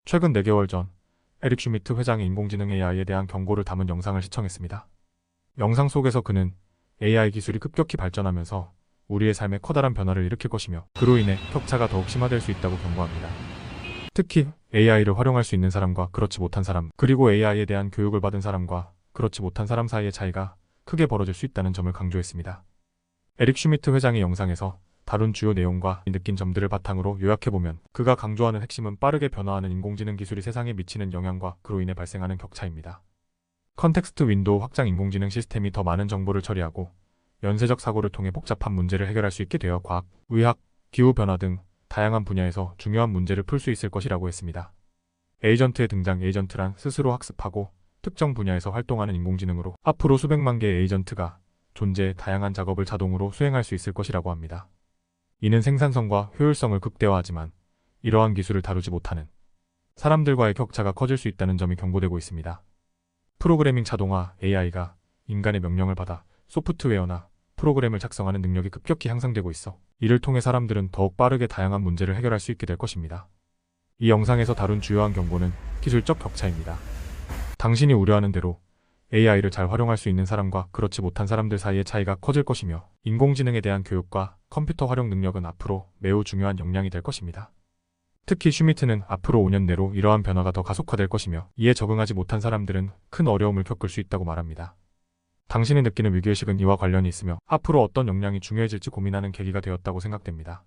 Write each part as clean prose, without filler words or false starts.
최근 4개월 전 에릭 슈미트 회장이 인공지능 AI에 대한 경고를 담은 영상을 시청했습니다. 영상 속에서 그는 AI 기술이 급격히 발전하면서 우리의 삶에 커다란 변화를 일으킬 것이며 그로 인해 격차가 더욱 심화될 수 있다고 경고합니다. 특히 AI를 활용할 수 있는 사람과 그렇지 못한 사람, 그리고 AI에 대한 교육을 받은 사람과 그렇지 못한 사람 사이의 차이가 크게 벌어질 수 있다는 점을 강조했습니다. 에릭 슈미트 회장의 영상에서 다룬 주요 내용과 느낀 점들을 바탕으로 요약해보면 그가 강조하는 핵심은 빠르게 변화하는 인공지능 기술이 세상에 미치는 영향과 그로 인해 발생하는 격차입니다. 컨텍스트 윈도우 확장 인공지능 시스템이 더 많은 정보를 처리하고 연쇄적 사고를 통해 복잡한 문제를 해결할 수 있게 되어 과학, 의학, 기후변화 등 다양한 분야에서 중요한 문제를 풀 수 있을 것이라고 했습니다. 에이전트의 등장. 에이전트란 스스로 학습하고 특정 분야에서 활동하는 인공지능으로 앞으로 수백만 개의 에이전트가 존재해 다양한 작업을 자동으로 수행할 수 있을 것이라고 합니다. 이는 생산성과 효율성을 극대화하지만 이러한 기술을 다루지 못하는 사람들과의 격차가 커질 수 있다는 점이 경고되고 있습니다. 프로그래밍 자동화 AI가 인간의 명령을 받아 소프트웨어나 프로그램을 작성하는 능력이 급격히 향상되고 있어 이를 통해 사람들은 더욱 빠르게 다양한 문제를 해결할 수 있게 될 것입니다. 이 영상에서 다룬 주요한 경고는 기술적 격차입니다. 당신이 우려하는 대로 AI를 잘 활용할 수 있는 사람과 그렇지 못한 사람들 사이의 차이가 커질 것이며 인공지능에 대한 교육과 컴퓨터 활용 능력은 앞으로 매우 중요한 역량이 될 것입니다. 특히 슈미트는 앞으로 5년 내로 이러한 변화가 더 가속화될 것이며 이에 적응하지 못한 사람들은 큰 어려움을 겪을 수 있다고 말합니다. 당신이 느끼는 위기의식은 이와 관련이 있으며 앞으로 어떤 역량이 중요해질지 고민하는 계기가 되었다고 생각됩니다.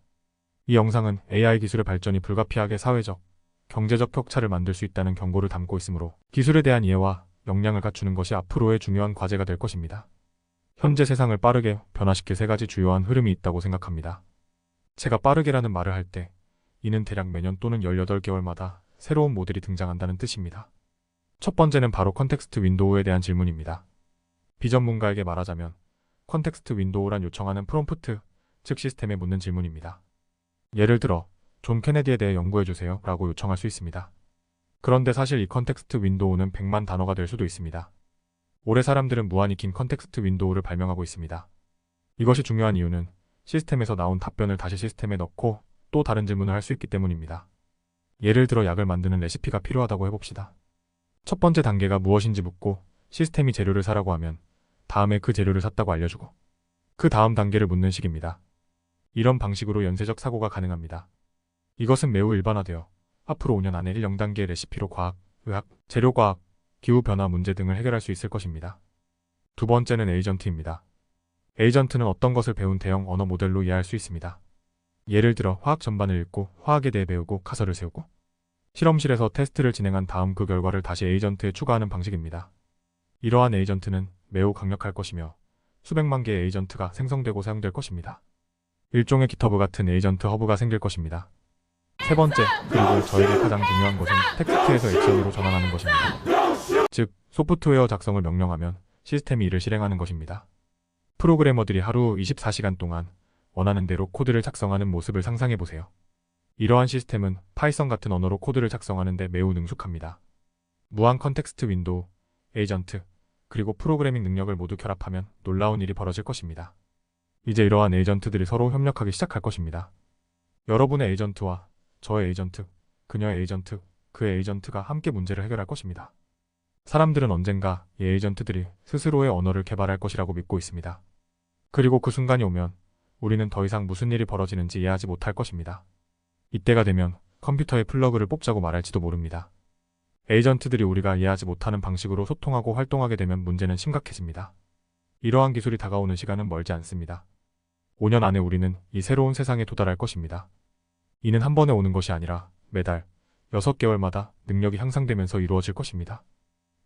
이 영상은 AI 기술의 발전이 불가피하게 사회적, 경제적 격차를 만들 수 있다는 경고를 담고 있으므로 기술에 대한 이해와 역량을 갖추는 것이 앞으로의 중요한 과제가 될 것입니다. 현재 세상을 빠르게 변화시킬 3가지 주요한 흐름이 있다고 생각합니다. 제가 빠르게라는 말을 할 때 이는 대략 매년 또는 18개월마다 새로운 모델이 등장한다는 뜻입니다. 첫 번째는 바로 컨텍스트 윈도우에 대한 질문입니다. 비전문가에게 말하자면 컨텍스트 윈도우란 요청하는 프롬프트, 즉 시스템에 묻는 질문입니다. 예를 들어 존 케네디에 대해 연구해주세요 라고 요청할 수 있습니다. 그런데 사실 이 컨텍스트 윈도우는 100만 단어가 될 수도 있습니다. 올해 사람들은 무한히 긴 컨텍스트 윈도우를 발명하고 있습니다. 이것이 중요한 이유는 시스템에서 나온 답변을 다시 시스템에 넣고 또 다른 질문을 할 수 있기 때문입니다. 예를 들어 약을 만드는 레시피가 필요하다고 해봅시다. 첫 번째 단계가 무엇인지 묻고 시스템이 재료를 사라고 하면 다음에 그 재료를 샀다고 알려주고 그 다음 단계를 묻는 식입니다. 이런 방식으로 연쇄적 사고가 가능합니다. 이것은 매우 일반화되어 앞으로 5년 안에 0단계 레시피로 과학, 의학, 재료과학, 기후변화 문제 등을 해결할 수 있을 것입니다. 두 번째는 에이전트입니다. 에이전트는 어떤 것을 배운 대형 언어 모델로 이해할 수 있습니다. 예를 들어 화학 전반을 읽고 화학에 대해 배우고 가설을 세우고 실험실에서 테스트를 진행한 다음 그 결과를 다시 에이전트에 추가하는 방식입니다. 이러한 에이전트는 매우 강력할 것이며 수백만 개의 에이전트가 생성되고 사용될 것입니다. 일종의 깃허브 같은 에이전트 허브가 생길 것입니다. 세 번째, 그리고 저에게 가장 중요한 것은 텍스트에서 액션으로 전환하는 것입니다. 즉, 소프트웨어 작성을 명령하면 시스템이 이를 실행하는 것입니다. 프로그래머들이 하루 24시간 동안 원하는 대로 코드를 작성하는 모습을 상상해보세요. 이러한 시스템은 파이썬 같은 언어로 코드를 작성하는 데 매우 능숙합니다. 무한 컨텍스트 윈도우, 에이전트, 그리고 프로그래밍 능력을 모두 결합하면 놀라운 일이 벌어질 것입니다. 이제 이러한 에이전트들이 서로 협력하기 시작할 것입니다. 여러분의 에이전트와 저의 에이전트, 그녀의 에이전트, 그의 에이전트가 함께 문제를 해결할 것입니다. 사람들은 언젠가 이 에이전트들이 스스로의 언어를 개발할 것이라고 믿고 있습니다. 그리고 그 순간이 오면 우리는 더 이상 무슨 일이 벌어지는지 이해하지 못할 것입니다. 이때가 되면 컴퓨터의 플러그를 뽑자고 말할지도 모릅니다. 에이전트들이 우리가 이해하지 못하는 방식으로 소통하고 활동하게 되면 문제는 심각해집니다. 이러한 기술이 다가오는 시간은 멀지 않습니다. 5년 안에 우리는 이 새로운 세상에 도달할 것입니다. 이는 한 번에 오는 것이 아니라 매달 6개월마다 능력이 향상되면서 이루어질 것입니다.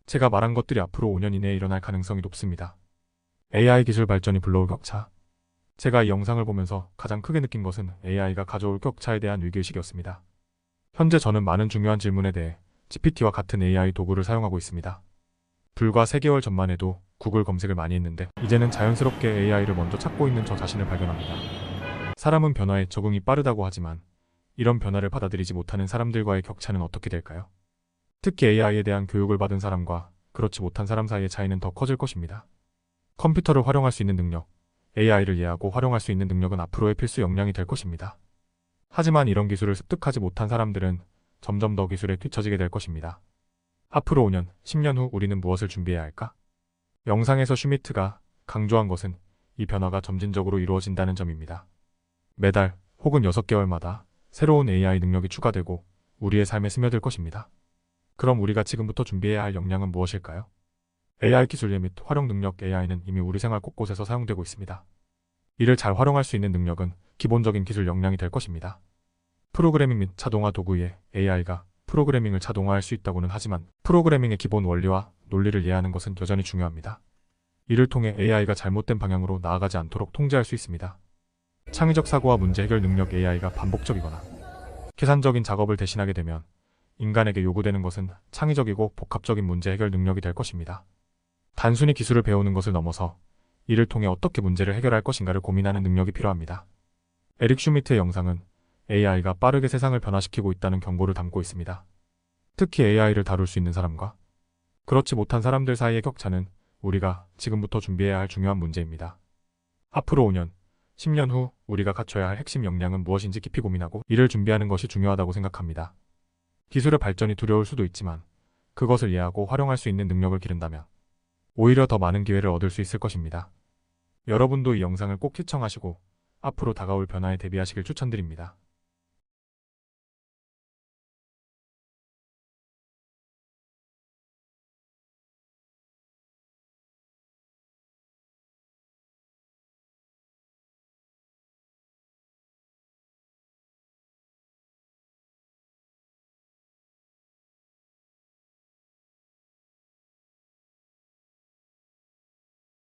제가 말한 것들이 앞으로 5년 이내에 일어날 가능성이 높습니다. AI 기술 발전이 불러올 격차. 제가 이 영상을 보면서 가장 크게 느낀 것은 AI가 가져올 격차에 대한 위기의식이었습니다. 현재 저는 많은 중요한 질문에 대해 GPT와 같은 AI 도구를 사용하고 있습니다. 불과 3개월 전만 해도 구글 검색을 많이 했는데 이제는 자연스럽게 AI를 먼저 찾고 있는 저 자신을 발견합니다. 사람은 변화에 적응이 빠르다고 하지만 이런 변화를 받아들이지 못하는 사람들과의 격차는 어떻게 될까요? 특히 AI에 대한 교육을 받은 사람과 그렇지 못한 사람 사이의 차이는 더 커질 것입니다. 컴퓨터를 활용할 수 있는 능력, AI를 이해하고 활용할 수 있는 능력은 앞으로의 필수 역량이 될 것입니다. 하지만 이런 기술을 습득하지 못한 사람들은 점점 더 기술에 뒤처지게 될 것입니다. 앞으로 5년, 10년 후 우리는 무엇을 준비해야 할까? 영상에서 슈미트가 강조한 것은 이 변화가 점진적으로 이루어진다는 점입니다. 매달 혹은 6개월마다 새로운 AI 능력이 추가되고 우리의 삶에 스며들 것입니다. 그럼 우리가 지금부터 준비해야 할 역량은 무엇일까요? AI 기술 및 활용 능력. AI는 이미 우리 생활 곳곳에서 사용되고 있습니다. 이를 잘 활용할 수 있는 능력은 기본적인 기술 역량이 될 것입니다. 프로그래밍 및 자동화 도구에 AI가 프로그래밍을 자동화할 수 있다고는 하지만 프로그래밍의 기본 원리와 논리를 이해하는 것은 여전히 중요합니다. 이를 통해 AI가 잘못된 방향으로 나아가지 않도록 통제할 수 있습니다. 창의적 사고와 문제 해결 능력. AI가 반복적이거나 계산적인 작업을 대신하게 되면 인간에게 요구되는 것은 창의적이고 복합적인 문제 해결 능력이 될 것입니다. 단순히 기술을 배우는 것을 넘어서 이를 통해 어떻게 문제를 해결할 것인가를 고민하는 능력이 필요합니다. 에릭 슈미트의 영상은 AI가 빠르게 세상을 변화시키고 있다는 경고를 담고 있습니다. 특히 AI를 다룰 수 있는 사람과 그렇지 못한 사람들 사이의 격차는 우리가 지금부터 준비해야 할 중요한 문제입니다. 앞으로 5년, 10년 후 우리가 갖춰야 할 핵심 역량은 무엇인지 깊이 고민하고 이를 준비하는 것이 중요하다고 생각합니다. 기술의 발전이 두려울 수도 있지만 그것을 이해하고 활용할 수 있는 능력을 기른다면 오히려 더 많은 기회를 얻을 수 있을 것입니다. 여러분도 이 영상을 꼭 시청하시고 앞으로 다가올 변화에 대비하시길 추천드립니다.